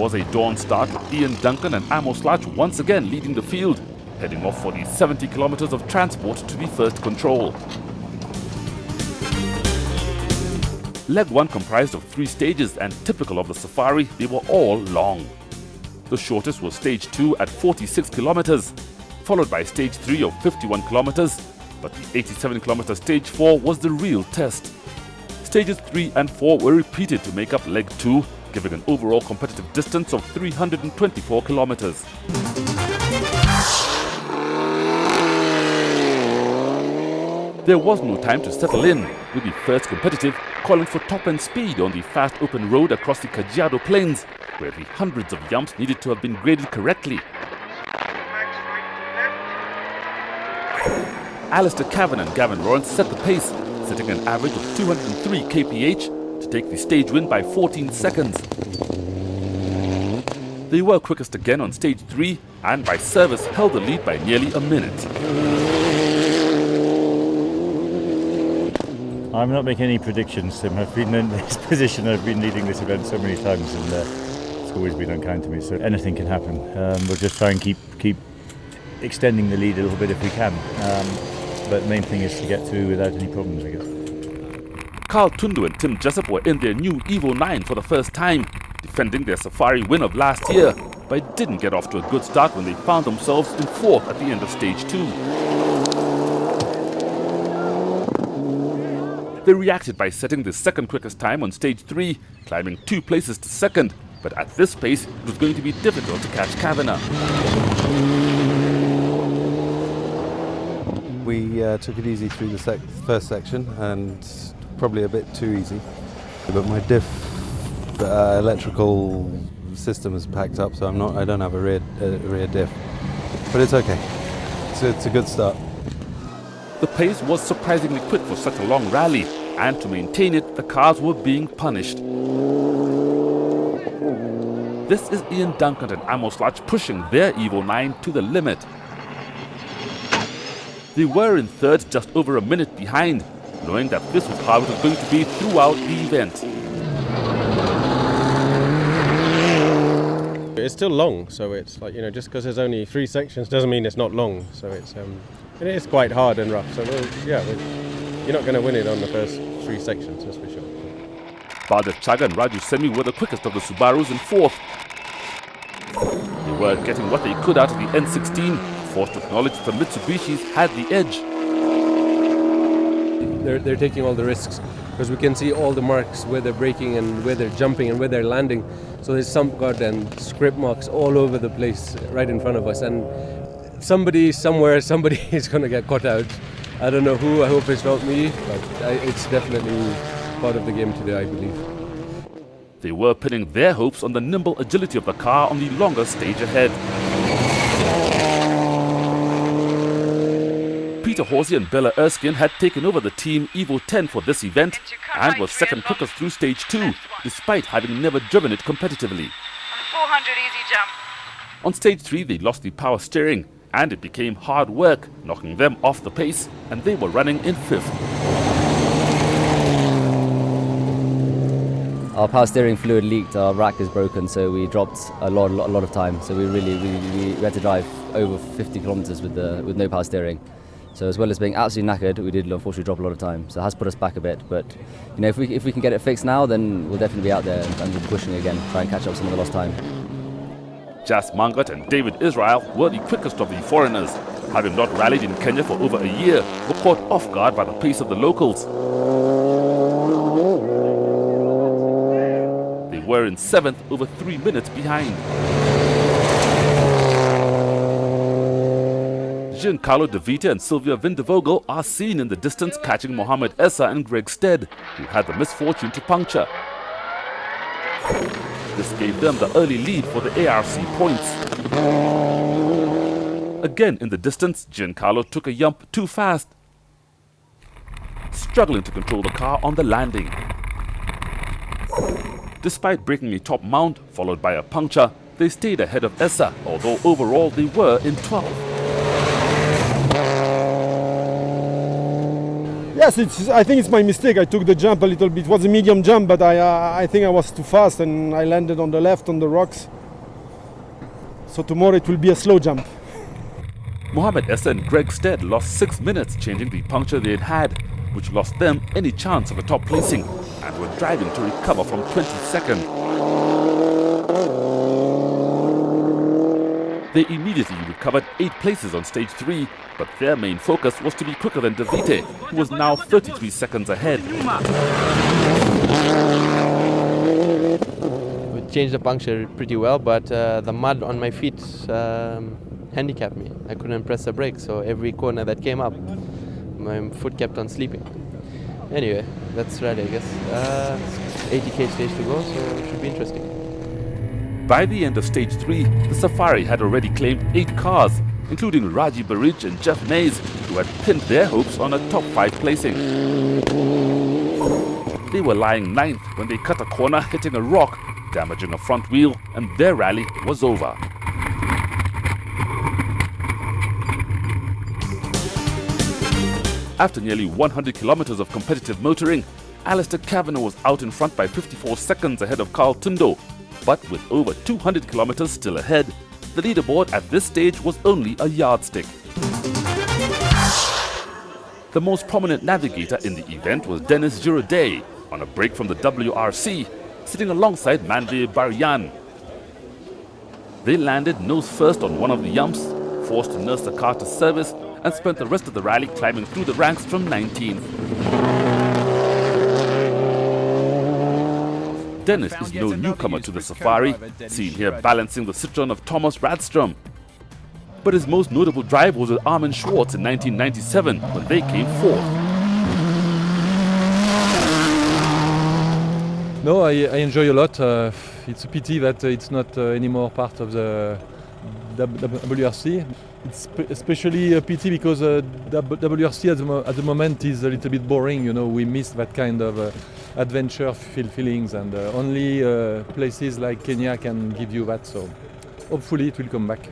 was a dawn start with Ian Duncan and Amos Lach once again leading the field, heading off for the 70 kilometers of transport to the first control. Leg 1 comprised of 3 stages, and typical of the safari, they were all long. The shortest was stage 2 at 46 kilometers, followed by stage 3 of 51 kilometers, but the 87 kilometer stage 4 was the real test. Stages 3 and 4 were repeated to make up leg 2, giving an overall competitive distance of 324 kilometers. There was no time to settle in, with the first competitive calling for top-end speed on the fast open road across the Kajiado Plains, where the hundreds of jumps needed to have been graded correctly. Alistair Cavan and Gavin Lawrence set the pace, setting an average of 203 kph to take the stage win by 14 seconds. They were quickest again on stage 3 and by service held the lead by nearly a minute. I'm not making any predictions, Tim. I've been in this position, I've been leading this event so many times, and it's always been unkind to me, so anything can happen. We'll just try and keep extending the lead a little bit if we can. But the main thing is to get through without any problems, I guess. Carl Tundu and Tim Jessup were in their new Evo 9 for the first time, defending their safari win of last year, but didn't get off to a good start when they found themselves in 4th at the end of stage 2. They reacted by setting the second quickest time on stage 3, climbing 2 places to second, but at this pace it was going to be difficult to catch Kavanagh. We took it easy through the first section, and probably a bit too easy. But my diff electrical system is packed up, so I don't have a rear diff. But it's okay. It's a good start. The pace was surprisingly quick for such a long rally, and to maintain it, the cars were being punished. This is Ian Duncan and Amos Lach pushing their Evo 9 to the limit. They were in 3rd, just over a minute behind, knowing that this was how it was going to be throughout the event. It's still long, so it's like, just because there's only 3 sections doesn't mean it's not long. So it is quite hard and rough. So you're not going to win it on the first 3 sections, that's for sure. Baldev Chaga and Raju Semi were the quickest of the Subarus in 4th. They were getting what they could out of the N16, forced to acknowledge the Mitsubishis had the edge. They're taking all the risks, because we can see all the marks where they're braking and where they're jumping and where they're landing. So there's some goddamn script marks all over the place right in front of us, and somebody somewhere is going to get caught out. I don't know who, I hope it's not me, but it's definitely part of the game today, I believe. They were pinning their hopes on the nimble agility of the car on the longer stage ahead. Peter Horsey and Bella Erskine had taken over the team Evo 10 for this event and was second quickest through stage 2, despite having never driven it competitively. 400 easy jump. On stage 3 they lost the power steering, and it became hard work, knocking them off the pace, and they were running in 5th. Our power steering fluid leaked, our rack is broken, so we dropped a lot of time. So we had to drive over 50 kilometers with no power steering. So as well as being absolutely knackered, we did unfortunately drop a lot of time. So it has put us back a bit, but if we can get it fixed now, then we'll definitely be out there and we'll be pushing again, try and catch up some of the lost time. Jas Mangat and David Israel were the quickest of the foreigners. Having not rallied in Kenya for over a year, were caught off guard by the pace of the locals. They were in 7th, over 3 minutes behind. Giancarlo De Vita and Sylvia Vindevogel are seen in the distance catching Mohamed Essa and Greg Stead, who had the misfortune to puncture. This gave them the early lead for the ARC points. Again in the distance, Giancarlo took a jump too fast, struggling to control the car on the landing. Despite breaking a top mount, followed by a puncture, they stayed ahead of Essa, although overall they were in 12th. Yes, I think it's my mistake. I took the jump a little bit. It was a medium jump, but I think I was too fast and I landed on the left on the rocks. So tomorrow it will be a slow jump. Mohamed Essa and Greg Stead lost 6 minutes changing the puncture they had, which lost them any chance of a top placing, and were driving to recover from 22nd. They immediately recovered 8 places on stage 3, but their main focus was to be quicker than De Vite, who was now 33 seconds ahead. We changed the puncture pretty well, but the mud on my feet handicapped me. I couldn't press the brake, so every corner that came up, my foot kept on sleeping. Anyway, that's rally, I guess. 80k stage to go, so it should be interesting. By the end of stage 3, the Safari had already claimed 8 cars, including Raji Barich and Jeff Mays, who had pinned their hopes on a top 5 placing. They were lying 9th when they cut a corner, hitting a rock, damaging a front wheel, and their rally was over. After nearly 100 kilometers of competitive motoring, Alistair Kavanagh was out in front by 54 seconds ahead of Carl Tundo. But with over 200 kilometers still ahead, the leaderboard at this stage was only a yardstick. The most prominent navigator in the event was Dennis Giraudet, on a break from the WRC, sitting alongside Manveer Baryan. They landed nose first on one of the yumps, forced to nurse the car to service, and spent the rest of the rally climbing through the ranks from 19th. Dennis is no newcomer to the Safari, seen here balancing the Citroën of Thomas Radstrom. But his most notable drive was with Armin Schwartz in 1997, when they came 4th. No, I enjoy a lot. It's a pity that it's not anymore part of the WRC. It's especially a pity because WRC at the moment is a little bit boring. You know, we miss that kind of adventure feelings, and only places like Kenya can give you that. So hopefully it will come back.